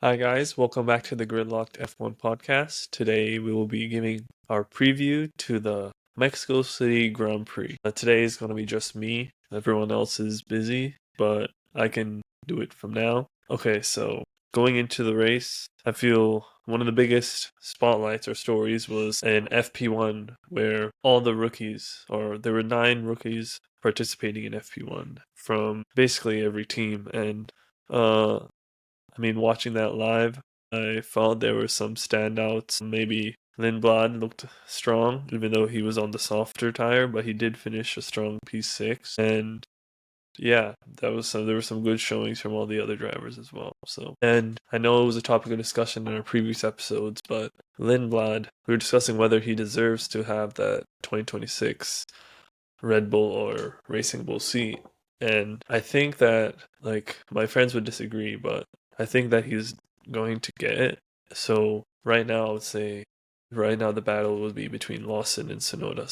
Hi, guys. Welcome back to the GridLocked F1 podcast. Today we will be giving our preview to the Mexico City Grand Prix. Today is going to be just me. Everyone else is busy, but I can do it from now. Okay, so going into the race, I feel one of the biggest spotlights or stories was in FP1 where all the rookies, or there were 9 rookies participating in FP1 from basically every team. And watching that live, I felt there were some standouts. Maybe Lindblad looked strong, even though he was on the softer tire, but he did finish a strong P6. And yeah, there were some good showings from all the other drivers as well. So, and I know it was a topic of discussion in our previous episodes, but Lindblad, we were discussing whether he deserves to have that 2026 Red Bull or Racing Bull seat. And I think that, like, my friends would disagree, but I think that he's going to get it. So right now, I would say, right now the battle would be between Lawson and Sonoda.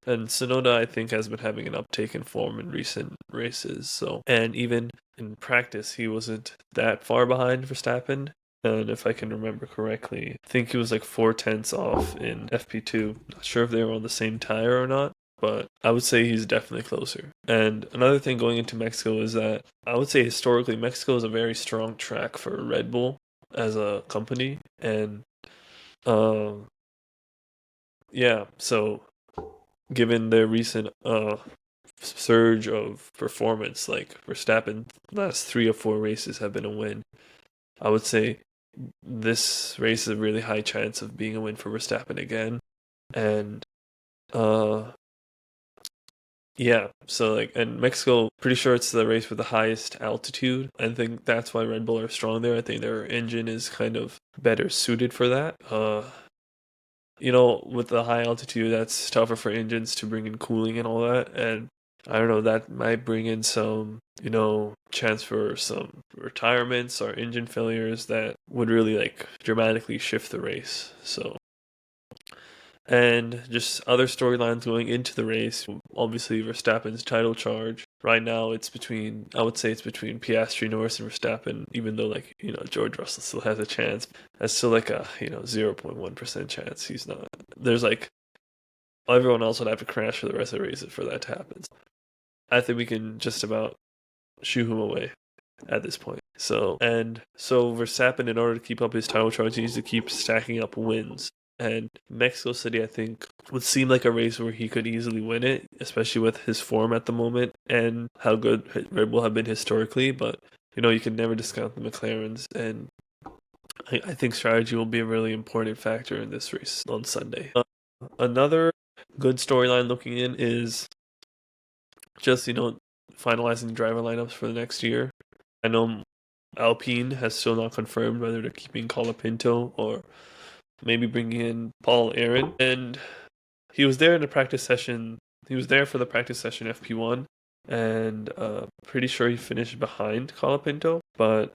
And Sonoda, I think, has been having an uptake in form in recent races. And even in practice, he wasn't that far behind Verstappen. And if I can remember correctly, I think he was like 4 tenths off in FP2. Not sure if they were on the same tire or not, but I would say he's definitely closer. And another thing going into Mexico is that I would say historically Mexico is a very strong track for Red Bull as a company. And um, yeah, so given their recent surge of performance, like Verstappen, last 3 or 4 races have been a win. I would say this race is a really high chance of being a win for Verstappen again. And uh yeah, so and Mexico, pretty sure it's the race with the highest altitude. I think that's why Red Bull are strong there. I think their engine is kind of better suited for that. With the high altitude, that's tougher for engines to bring in cooling and all that. And I don't know, that might bring in some, chance for some retirements or engine failures that would really dramatically shift the race. And just other storylines going into the race. Obviously, Verstappen's title charge. Right now, I would say it's between Piastri, Norris, and Verstappen, even though, George Russell still has a chance. That's still a, 0.1% chance. He's not. There's everyone else would have to crash for the rest of the race for that to happen. I think we can just about shoo him away at this point. So Verstappen, in order to keep up his title charge, he needs to keep stacking up wins. And Mexico City, I think, would seem like a race where he could easily win it, especially with his form at the moment and how good Red Bull have been historically. But, you can never discount the McLarens. And I think strategy will be a really important factor in this race on Sunday. Another good storyline looking in is just, finalizing driver lineups for the next year. I know Alpine has still not confirmed whether they're keeping Colapinto or maybe bringing in Paul Aaron. And he was there in the practice session. He was there for the practice session FP1, and pretty sure he finished behind Colapinto. But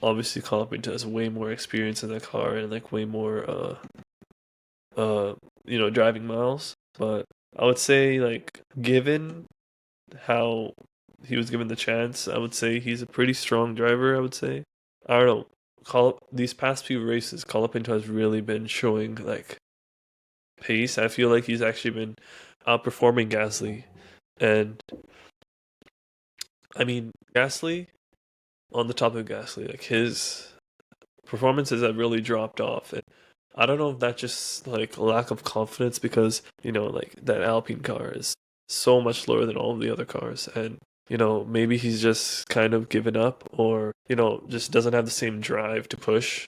obviously Colapinto has way more experience in the car and way more driving miles. But I would say given how he was given the chance, I would say he's a pretty strong driver. I would say. I don't know. These past few races, Colapinto has really been showing pace. I feel like he's actually been outperforming Gasly, and Gasly. On the top of Gasly, his performances have really dropped off, and I don't know if that's just lack of confidence because that Alpine car is so much slower than all of the other cars, and maybe he's just kind of given up or, just doesn't have the same drive to push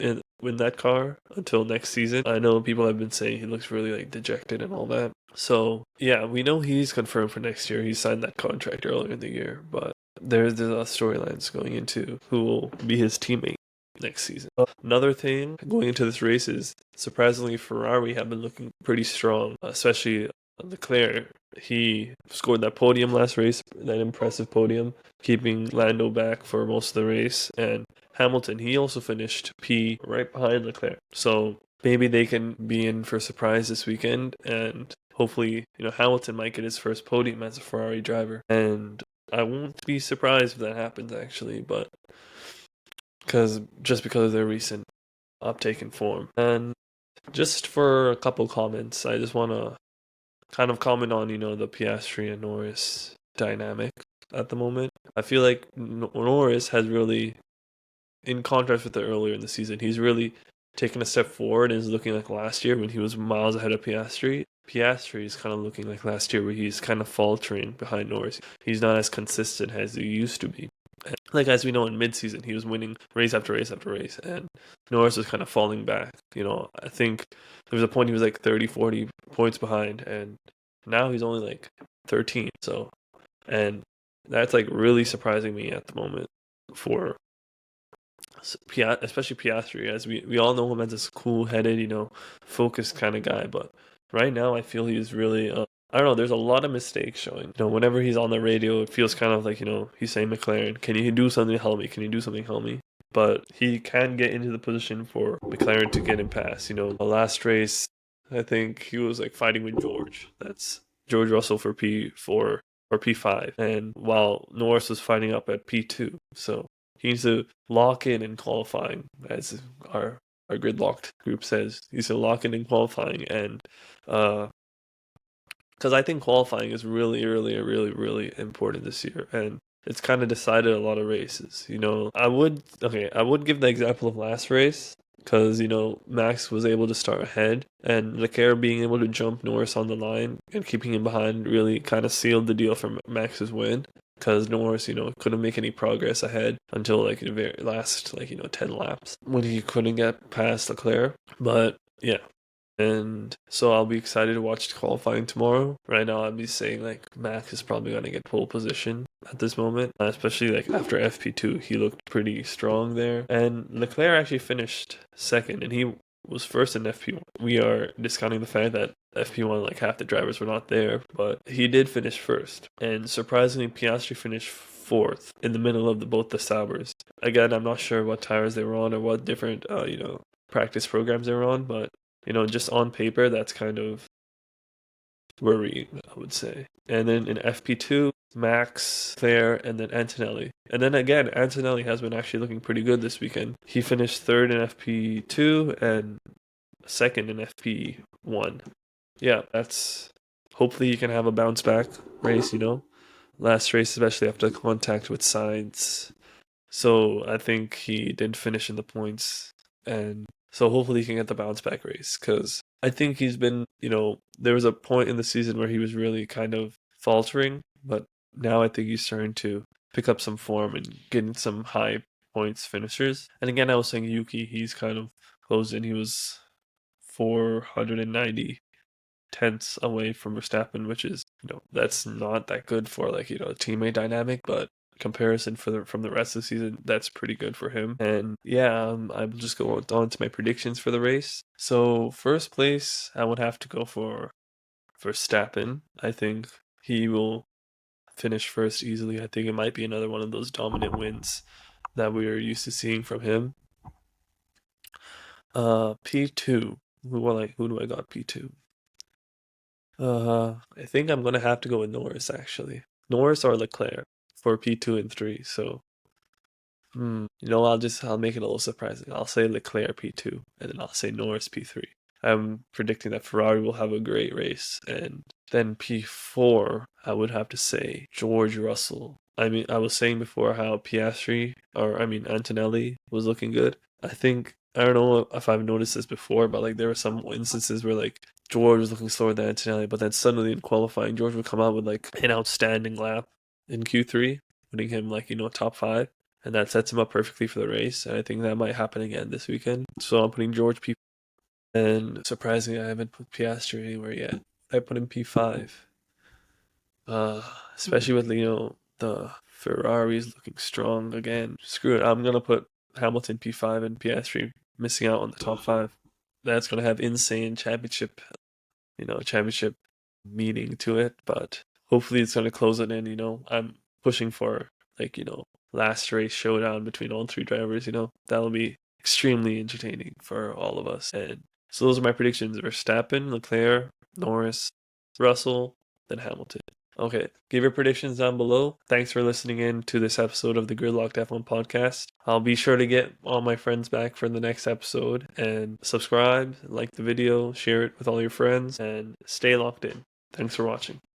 in that car until next season. I know people have been saying he looks really dejected and all that. So yeah, we know he's confirmed for next year. He signed that contract earlier in the year, but there's storylines going into who will be his teammate next season. Another thing going into this race is surprisingly Ferrari have been looking pretty strong, especially Leclerc. He scored that podium last race, that impressive podium, keeping Lando back for most of the race. And Hamilton, he also finished P right behind Leclerc. So maybe they can be in for a surprise this weekend, and hopefully, Hamilton might get his first podium as a Ferrari driver. And I won't be surprised if that happens, actually. But because of their recent uptake in form. And just for a couple comments, I just want to kind of comment on the Piastri and Norris dynamic at the moment. I feel like Norris has really, in contrast with the earlier in the season, he's really taken a step forward and is looking like last year when he was miles ahead of Piastri. Piastri is kind of looking like last year where he's kind of faltering behind Norris. He's not as consistent as he used to be. Like as we know in mid-season, he was winning race after race after race, and Norris was kind of falling back. I think there was a point he was like 30, 40 points behind, and now he's only like 13. So, and that's like really surprising me at the moment for especially Piastri, as we all know him as this cool-headed, focused kind of guy. But right now, I feel he's really, I don't know. There's a lot of mistakes showing. Whenever he's on the radio, it feels kind of like he's saying McLaren, "Can you do something to help me? Can you do something to help me?" But he can get into the position for McLaren to get him past. The last race, I think he was like fighting with George. That's George Russell for P4 or P5, and while Norris was fighting up at P2. So he needs to lock in qualifying, as our GridLocked group says. He needs to lock in qualifying, and because I think qualifying is really, really, really, really important this year, and it's kind of decided a lot of races. I would give the example of last race because Max was able to start ahead, and Leclerc being able to jump Norris on the line and keeping him behind really kind of sealed the deal for Max's win. Because Norris, couldn't make any progress ahead until like the very last 10 laps when he couldn't get past Leclerc. But yeah, and so I'll be excited to watch qualifying tomorrow. Right now, I'll be saying like Max is probably going to get pole position at this moment, especially like after FP2. He looked pretty strong there. And Leclerc actually finished second, and he was first in FP1. We are discounting the fact that FP1, like half the drivers were not there, but he did finish first. And surprisingly, Piastri finished fourth in the middle of both the Saubers. Again, I'm not sure what tires they were on or what different, practice programs they were on, but just on paper, that's kind of worrying, I would say. And then in FP2, Max, Claire, and then Antonelli. And then again, Antonelli has been actually looking pretty good this weekend. He finished third in FP2 and second in FP1. Yeah, that's hopefully he can have a bounce back race, last race, especially after contact with Sainz. So I think he did finish in the points, and so hopefully he can get the bounce back race, because I think he's been, there was a point in the season where he was really kind of faltering, but now I think he's starting to pick up some form and getting some high points finishers. And again, I was saying Yuki, he's kind of closed in. He was 490 tenths away from Verstappen, which is, that's not that good for like, teammate dynamic, but comparison from the rest of the season, that's pretty good for him. And yeah, I'll just go on to my predictions for the race. So first place, I would have to go for Verstappen. I think he will finish first easily. I think it might be another one of those dominant wins that we are used to seeing from him. P2. Who do I got P2? I think I'm gonna have to go with Norris, actually. Norris or Leclerc for P2 and 3. So, I'll make it a little surprising. I'll say Leclerc P2, and then I'll say Norris P3. I'm predicting that Ferrari will have a great race, and then P4, I would have to say George Russell. I mean, I was saying before how Antonelli was looking good. I don't know if I've noticed this before, but like there were some instances where like George was looking slower than Antonelli, but then suddenly in qualifying, George would come out with like an outstanding lap in Q3, putting him like, top 5. And that sets him up perfectly for the race. And I think that might happen again this weekend. So I'm putting George P. And surprisingly, I haven't put Piastri anywhere yet. I put him P5. Especially with, the Ferraris looking strong again. Screw it. I'm going to put Hamilton P5 and Piastri missing out on the top 5. That's going to have insane championship meaning to it. But hopefully it's going to close it in, I'm pushing for, last race showdown between all 3 drivers, that'll be extremely entertaining for all of us. And so those are my predictions: Verstappen, Leclerc, Norris, Russell, then Hamilton. Okay, give your predictions down below. Thanks for listening in to this episode of the GridLocked F1 podcast. I'll be sure to get all my friends back for the next episode, and subscribe, like the video, share it with all your friends, and stay locked in. Thanks for watching.